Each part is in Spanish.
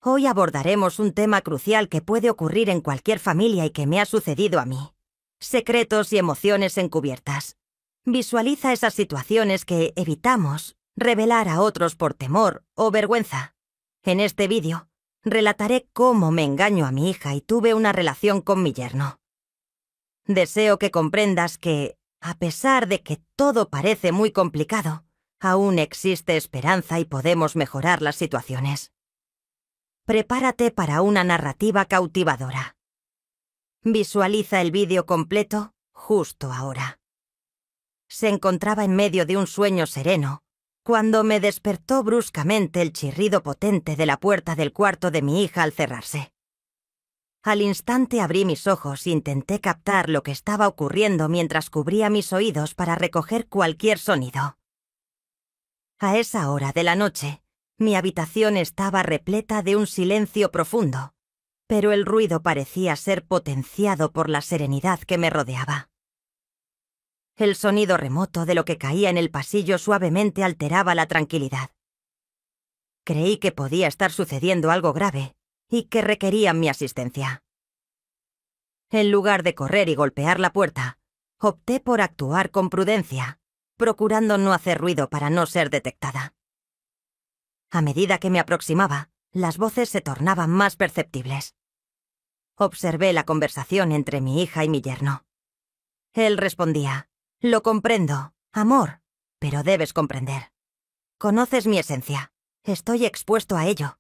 Hoy abordaremos un tema crucial que puede ocurrir en cualquier familia y que me ha sucedido a mí. Secretos y emociones encubiertas. Visualiza esas situaciones que evitamos revelar a otros por temor o vergüenza. En este vídeo, relataré cómo me engaño a mi hija y tuve una relación con mi yerno. Deseo que comprendas que, a pesar de que todo parece muy complicado, aún existe esperanza y podemos mejorar las situaciones. Prepárate para una narrativa cautivadora. Visualiza el vídeo completo justo ahora. Se encontraba en medio de un sueño sereno, cuando me despertó bruscamente el chirrido potente de la puerta del cuarto de mi hija al cerrarse. Al instante abrí mis ojos e intenté captar lo que estaba ocurriendo mientras cubría mis oídos para recoger cualquier sonido. A esa hora de la noche, mi habitación estaba repleta de un silencio profundo, pero el ruido parecía ser potenciado por la serenidad que me rodeaba. El sonido remoto de lo que caía en el pasillo suavemente alteraba la tranquilidad. Creí que podía estar sucediendo algo grave y que requerían mi asistencia. En lugar de correr y golpear la puerta, opté por actuar con prudencia, procurando no hacer ruido para no ser detectada. A medida que me aproximaba, las voces se tornaban más perceptibles. Observé la conversación entre mi hija y mi yerno. Él respondía: «Lo comprendo, amor, pero debes comprender. Conoces mi esencia. Estoy expuesto a ello.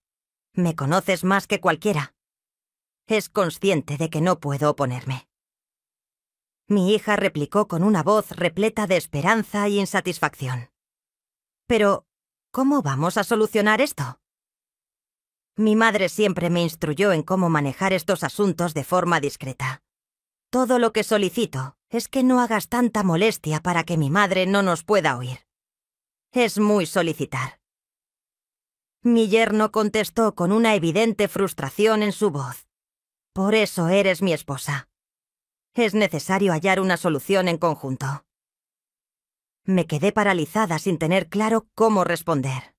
Me conoces más que cualquiera. Es consciente de que no puedo oponerme». Mi hija replicó con una voz repleta de esperanza y insatisfacción. «Pero, ¿cómo vamos a solucionar esto?» Mi madre siempre me instruyó en cómo manejar estos asuntos de forma discreta. Todo lo que solicito es que no hagas tanta molestia para que mi madre no nos pueda oír. Es muy solicitar. Mi yerno contestó con una evidente frustración en su voz. «Por eso eres mi esposa. Es necesario hallar una solución en conjunto». Me quedé paralizada sin tener claro cómo responder.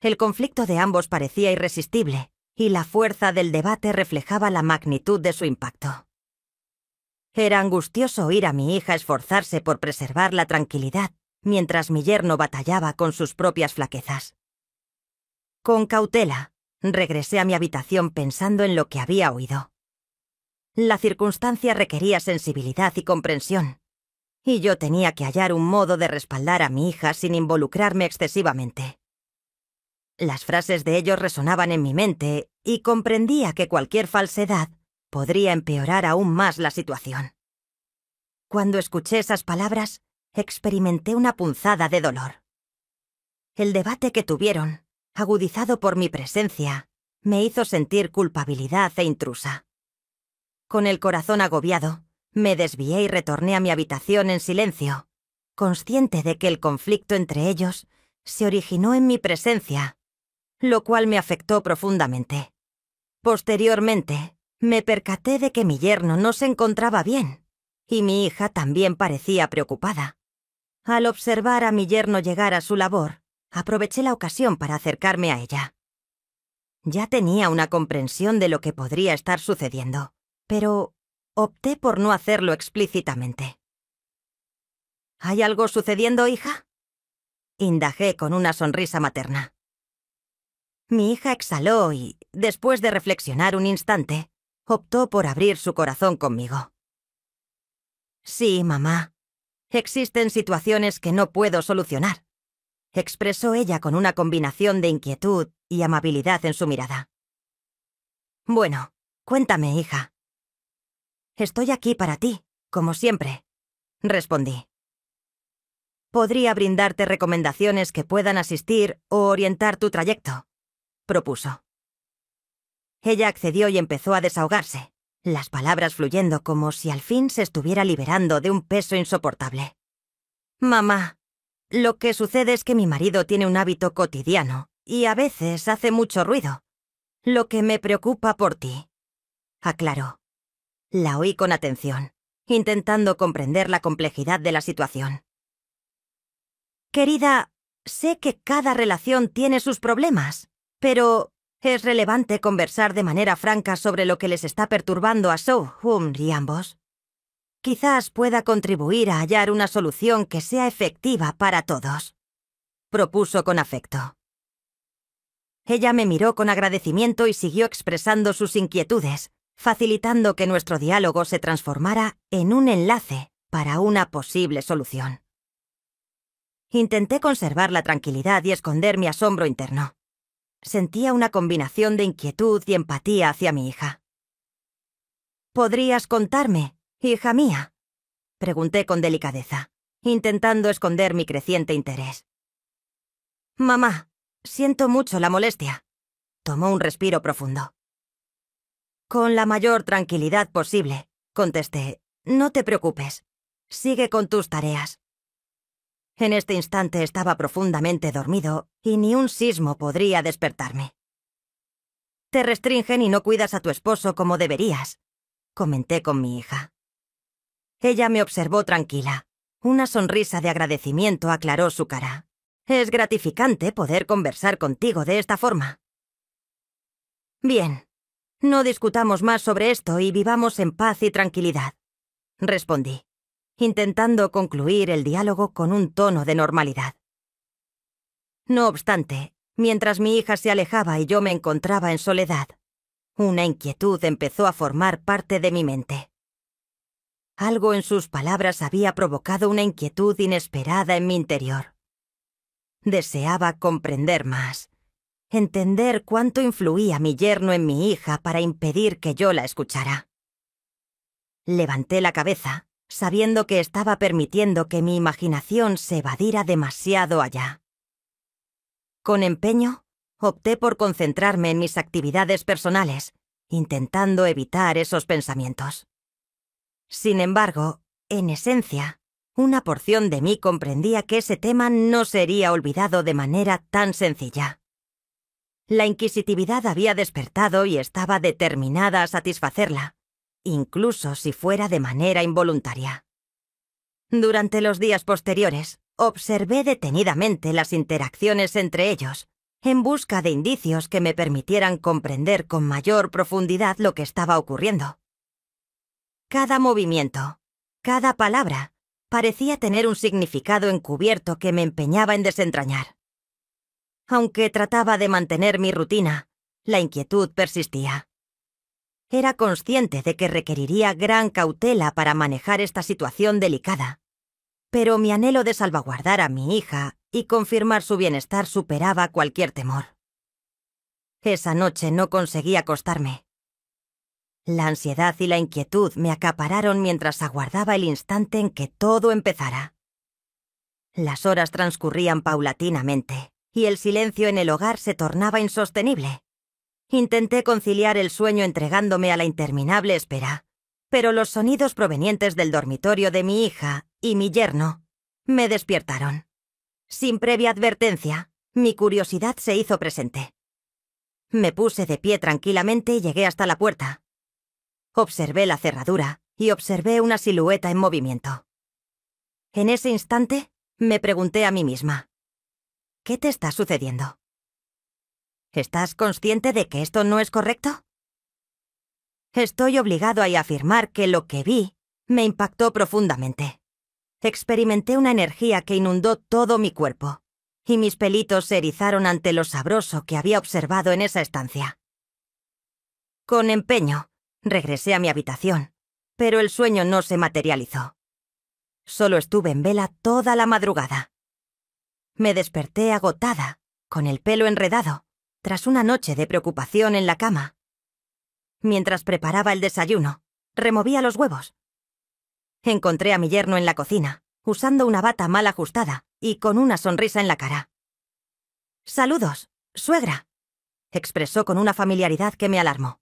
El conflicto de ambos parecía irresistible, y la fuerza del debate reflejaba la magnitud de su impacto. Era angustioso oír a mi hija esforzarse por preservar la tranquilidad, mientras mi yerno batallaba con sus propias flaquezas. Con cautela, regresé a mi habitación pensando en lo que había oído. La circunstancia requería sensibilidad y comprensión, y yo tenía que hallar un modo de respaldar a mi hija sin involucrarme excesivamente. Las frases de ellos resonaban en mi mente y comprendía que cualquier falsedad podría empeorar aún más la situación. Cuando escuché esas palabras, experimenté una punzada de dolor. El debate que tuvieron, agudizado por mi presencia, me hizo sentir culpabilidad e intrusa. Con el corazón agobiado, me desvié y retorné a mi habitación en silencio, consciente de que el conflicto entre ellos se originó en mi presencia, lo cual me afectó profundamente. Posteriormente, me percaté de que mi yerno no se encontraba bien, y mi hija también parecía preocupada. Al observar a mi yerno llegar a su labor, aproveché la ocasión para acercarme a ella. Ya tenía una comprensión de lo que podría estar sucediendo, pero opté por no hacerlo explícitamente. «¿Hay algo sucediendo, hija?», indagé con una sonrisa materna. Mi hija exhaló y, después de reflexionar un instante, optó por abrir su corazón conmigo. «Sí, mamá. Existen situaciones que no puedo solucionar», expresó ella con una combinación de inquietud y amabilidad en su mirada. «Bueno, cuéntame, hija». «Estoy aquí para ti, como siempre», respondí. «Podría brindarte recomendaciones que puedan asistir o orientar tu trayecto», propuso. Ella accedió y empezó a desahogarse, las palabras fluyendo como si al fin se estuviera liberando de un peso insoportable. «Mamá, lo que sucede es que mi marido tiene un hábito cotidiano y a veces hace mucho ruido, lo que me preocupa por ti», aclaró. La oí con atención, intentando comprender la complejidad de la situación. «Querida, sé que cada relación tiene sus problemas, pero Es relevante conversar de manera franca sobre lo que les está perturbando a So-Hum y ambos. Quizás pueda contribuir a hallar una solución que sea efectiva para todos. Propuso con afecto. Ella me miró con agradecimiento y siguió expresando sus inquietudes, facilitando que nuestro diálogo se transformara en un enlace para una posible solución. Intenté conservar la tranquilidad y esconder mi asombro interno. Sentía una combinación de inquietud y empatía hacia mi hija. ¿Podrías contarme, hija mía?, pregunté con delicadeza, intentando esconder mi creciente interés. Mamá, siento mucho la molestia. Tomó un respiro profundo. Con la mayor tranquilidad posible, contesté. No te preocupes. Sigue con tus tareas. En este instante estaba profundamente dormido y ni un sismo podría despertarme. Te restringen y no cuidas a tu esposo como deberías, comenté con mi hija. Ella me observó tranquila. Una sonrisa de agradecimiento aclaró su cara. Es gratificante poder conversar contigo de esta forma. Bien, no discutamos más sobre esto y vivamos en paz y tranquilidad, respondí, intentando concluir el diálogo con un tono de normalidad. No obstante, mientras mi hija se alejaba y yo me encontraba en soledad, una inquietud empezó a formar parte de mi mente. Algo en sus palabras había provocado una inquietud inesperada en mi interior. Deseaba comprender más, entender cuánto influía mi yerno en mi hija para impedir que yo la escuchara. Levanté la cabeza, sabiendo que estaba permitiendo que mi imaginación se evadiera demasiado allá. Con empeño, opté por concentrarme en mis actividades personales, intentando evitar esos pensamientos. Sin embargo, en esencia, una porción de mí comprendía que ese tema no sería olvidado de manera tan sencilla. La inquisitividad había despertado y estaba determinada a satisfacerla, incluso si fuera de manera involuntaria. Durante los días posteriores, observé detenidamente las interacciones entre ellos, en busca de indicios que me permitieran comprender con mayor profundidad lo que estaba ocurriendo. Cada movimiento, cada palabra, parecía tener un significado encubierto que me empeñaba en desentrañar. Aunque trataba de mantener mi rutina, la inquietud persistía. Era consciente de que requeriría gran cautela para manejar esta situación delicada, pero mi anhelo de salvaguardar a mi hija y confirmar su bienestar superaba cualquier temor. Esa noche no conseguí acostarme. La ansiedad y la inquietud me acapararon mientras aguardaba el instante en que todo empezara. Las horas transcurrían paulatinamente, y el silencio en el hogar se tornaba insostenible. Intenté conciliar el sueño entregándome a la interminable espera, pero los sonidos provenientes del dormitorio de mi hija y mi yerno me despiertaron. Sin previa advertencia, mi curiosidad se hizo presente. Me puse de pie tranquilamente y llegué hasta la puerta. Observé la cerradura y observé una silueta en movimiento. En ese instante, me pregunté a mí misma, ¿qué te está sucediendo? ¿Estás consciente de que esto no es correcto? Estoy obligado a afirmar que lo que vi me impactó profundamente. Experimenté una energía que inundó todo mi cuerpo, y mis pelitos se erizaron ante lo sabroso que había observado en esa estancia. Con empeño, regresé a mi habitación, pero el sueño no se materializó. Solo estuve en vela toda la madrugada. Me desperté agotada, con el pelo enredado, tras una noche de preocupación en la cama. Mientras preparaba el desayuno, removía los huevos. Encontré a mi yerno en la cocina, usando una bata mal ajustada y con una sonrisa en la cara. «Saludos, suegra», expresó con una familiaridad que me alarmó.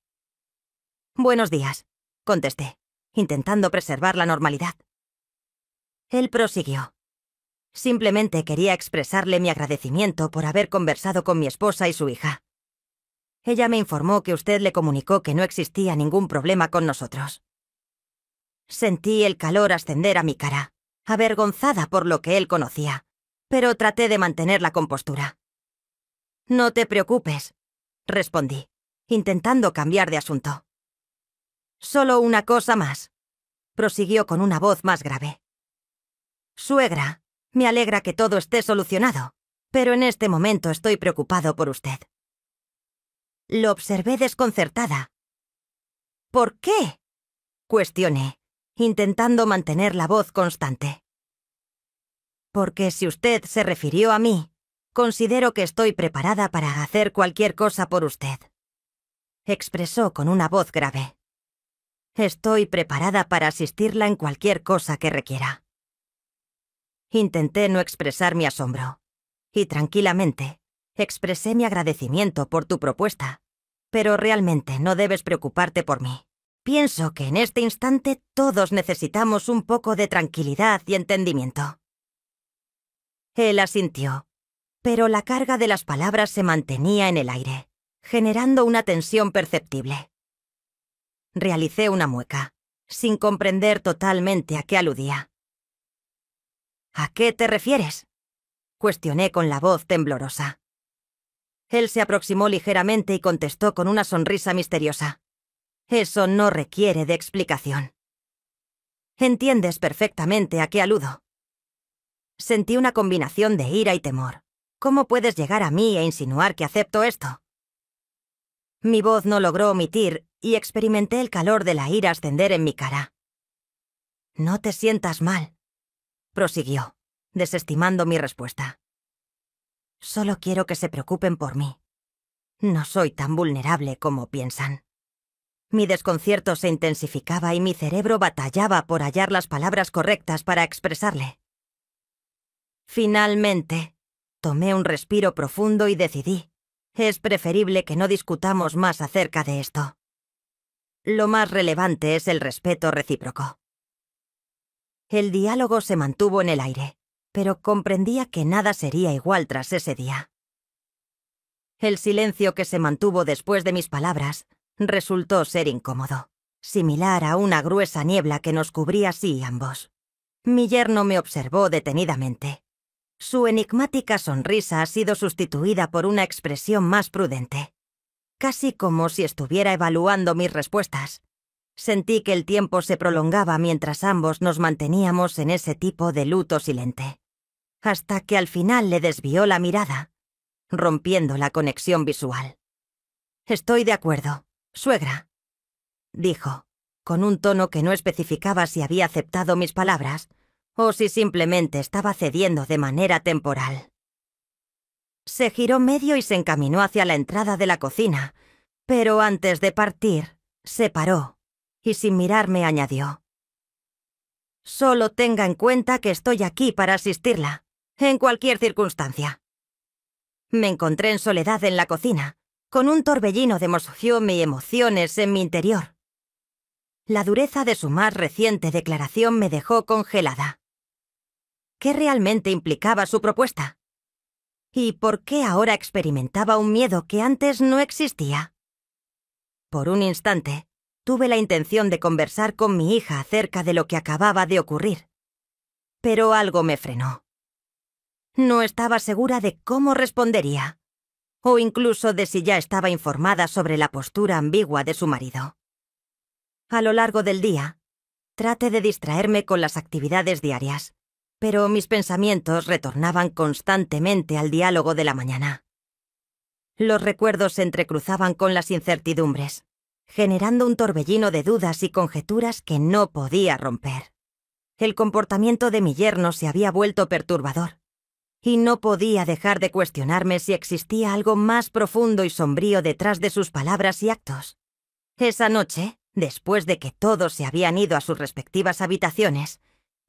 «Buenos días», contesté, intentando preservar la normalidad. Él prosiguió. «Simplemente quería expresarle mi agradecimiento por haber conversado con mi esposa y su hija. Ella me informó que usted le comunicó que no existía ningún problema con nosotros». Sentí el calor ascender a mi cara, avergonzada por lo que él conocía, pero traté de mantener la compostura. «No te preocupes», respondí, intentando cambiar de asunto. Solo una cosa más, prosiguió con una voz más grave. Suegra, me alegra que todo esté solucionado, pero en este momento estoy preocupado por usted. Lo observé desconcertada. ¿Por qué?, cuestioné, intentando mantener la voz constante. Porque si usted se refirió a mí, considero que estoy preparada para hacer cualquier cosa por usted, expresó con una voz grave. Estoy preparada para asistirla en cualquier cosa que requiera. Intenté no expresar mi asombro, y tranquilamente expresé mi agradecimiento por tu propuesta, pero realmente no debes preocuparte por mí. Pienso que en este instante todos necesitamos un poco de tranquilidad y entendimiento. Él asintió, pero la carga de las palabras se mantenía en el aire, generando una tensión perceptible. Realicé una mueca, sin comprender totalmente a qué aludía. ¿A qué te refieres?, cuestioné con la voz temblorosa. Él se aproximó ligeramente y contestó con una sonrisa misteriosa. Eso no requiere de explicación. Entiendes perfectamente a qué aludo. Sentí una combinación de ira y temor. ¿Cómo puedes llegar a mí e insinuar que acepto esto? Mi voz no logró omitir y experimenté el calor de la ira ascender en mi cara. No te sientas mal, prosiguió, desestimando mi respuesta. Solo quiero que se preocupen por mí. No soy tan vulnerable como piensan. Mi desconcierto se intensificaba y mi cerebro batallaba por hallar las palabras correctas para expresarle. Finalmente, tomé un respiro profundo y decidí: es preferible que no discutamos más acerca de esto. Lo más relevante es el respeto recíproco. El diálogo se mantuvo en el aire, pero comprendía que nada sería igual tras ese día. El silencio que se mantuvo después de mis palabras resultó ser incómodo, similar a una gruesa niebla que nos cubría así ambos. Mi yerno me observó detenidamente. Su enigmática sonrisa ha sido sustituida por una expresión más prudente, casi como si estuviera evaluando mis respuestas. Sentí que el tiempo se prolongaba mientras ambos nos manteníamos en ese tipo de luto silente, hasta que al final le desvió la mirada, rompiendo la conexión visual. Estoy de acuerdo, suegra, dijo, con un tono que no especificaba si había aceptado mis palabras o si simplemente estaba cediendo de manera temporal. Se giró medio y se encaminó hacia la entrada de la cocina, pero antes de partir, se paró y sin mirarme añadió: Solo tenga en cuenta que estoy aquí para asistirla, en cualquier circunstancia. Me encontré en soledad en la cocina, con un torbellino de emoción y emociones en mi interior. La dureza de su más reciente declaración me dejó congelada. ¿Qué realmente implicaba su propuesta? ¿Y por qué ahora experimentaba un miedo que antes no existía? Por un instante, tuve la intención de conversar con mi hija acerca de lo que acababa de ocurrir, pero algo me frenó. No estaba segura de cómo respondería, o incluso de si ya estaba informada sobre la postura ambigua de su marido. A lo largo del día, traté de distraerme con las actividades diarias, pero mis pensamientos retornaban constantemente al diálogo de la mañana. Los recuerdos se entrecruzaban con las incertidumbres, generando un torbellino de dudas y conjeturas que no podía romper. El comportamiento de mi yerno se había vuelto perturbador, y no podía dejar de cuestionarme si existía algo más profundo y sombrío detrás de sus palabras y actos. Esa noche, después de que todos se habían ido a sus respectivas habitaciones,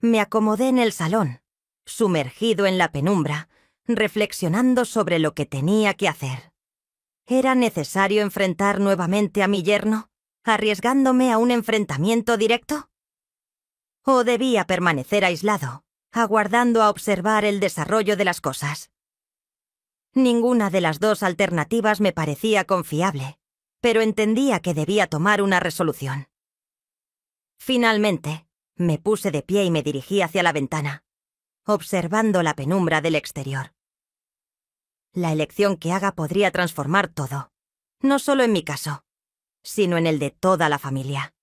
me acomodé en el salón, sumergido en la penumbra, reflexionando sobre lo que tenía que hacer. ¿Era necesario enfrentar nuevamente a mi yerno, arriesgándome a un enfrentamiento directo? ¿O debía permanecer aislado, aguardando a observar el desarrollo de las cosas? Ninguna de las dos alternativas me parecía confiable, pero entendía que debía tomar una resolución. Finalmente, me puse de pie y me dirigí hacia la ventana, observando la penumbra del exterior. La elección que haga podría transformar todo, no solo en mi caso, sino en el de toda la familia.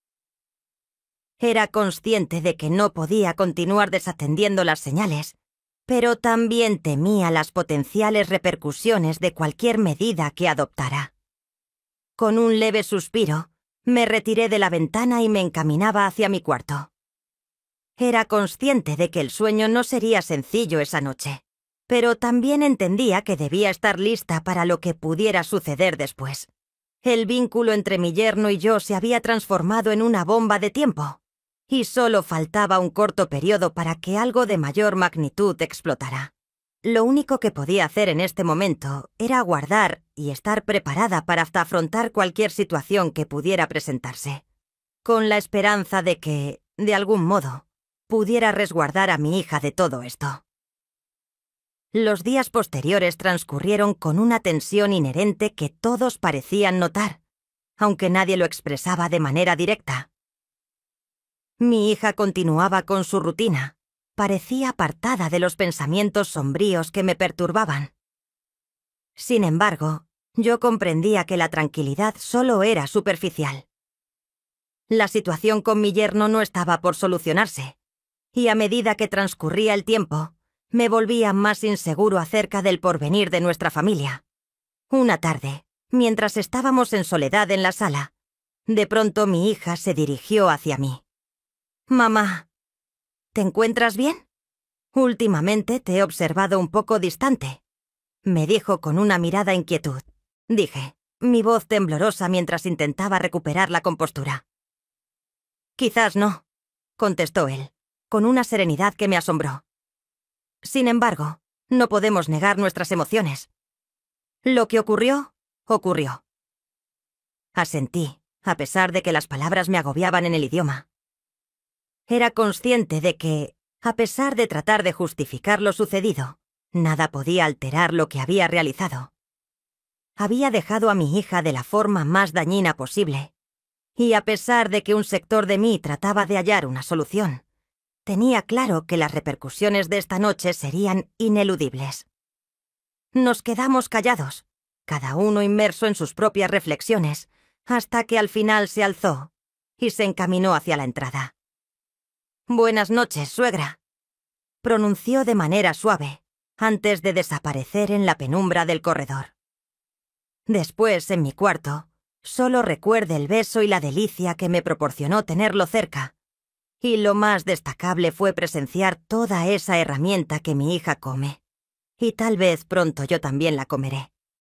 Era consciente de que no podía continuar desatendiendo las señales, pero también temía las potenciales repercusiones de cualquier medida que adoptara. Con un leve suspiro, me retiré de la ventana y me encaminaba hacia mi cuarto. Era consciente de que el sueño no sería sencillo esa noche, pero también entendía que debía estar lista para lo que pudiera suceder después. El vínculo entre mi yerno y yo se había transformado en una bomba de tiempo, y solo faltaba un corto periodo para que algo de mayor magnitud explotara. Lo único que podía hacer en este momento era aguardar y estar preparada para afrontar cualquier situación que pudiera presentarse, con la esperanza de que, de algún modo, pudiera resguardar a mi hija de todo esto. Los días posteriores transcurrieron con una tensión inherente que todos parecían notar, aunque nadie lo expresaba de manera directa. Mi hija continuaba con su rutina. Parecía apartada de los pensamientos sombríos que me perturbaban. Sin embargo, yo comprendía que la tranquilidad solo era superficial. La situación con mi yerno no estaba por solucionarse, y a medida que transcurría el tiempo, me volvía más inseguro acerca del porvenir de nuestra familia. Una tarde, mientras estábamos en soledad en la sala, de pronto mi hija se dirigió hacia mí. «Mamá, ¿te encuentras bien? Últimamente te he observado un poco distante», me dijo con una mirada de inquietud. Dije, mi voz temblorosa mientras intentaba recuperar la compostura. «Quizás no», contestó él, con una serenidad que me asombró. «Sin embargo, no podemos negar nuestras emociones. Lo que ocurrió, ocurrió». Asentí, a pesar de que las palabras me agobiaban en el idioma. Era consciente de que, a pesar de tratar de justificar lo sucedido, nada podía alterar lo que había realizado. Había dejado a mi hija de la forma más dañina posible, y a pesar de que un sector de mí trataba de hallar una solución, tenía claro que las repercusiones de esta noche serían ineludibles. Nos quedamos callados, cada uno inmerso en sus propias reflexiones, hasta que al final se alzó y se encaminó hacia la entrada. «Buenas noches, suegra», pronunció de manera suave, antes de desaparecer en la penumbra del corredor. Después, en mi cuarto, solo recuerdo el beso y la delicia que me proporcionó tenerlo cerca, y lo más destacable fue presenciar toda esa herramienta que mi hija come, y tal vez pronto yo también la comeré.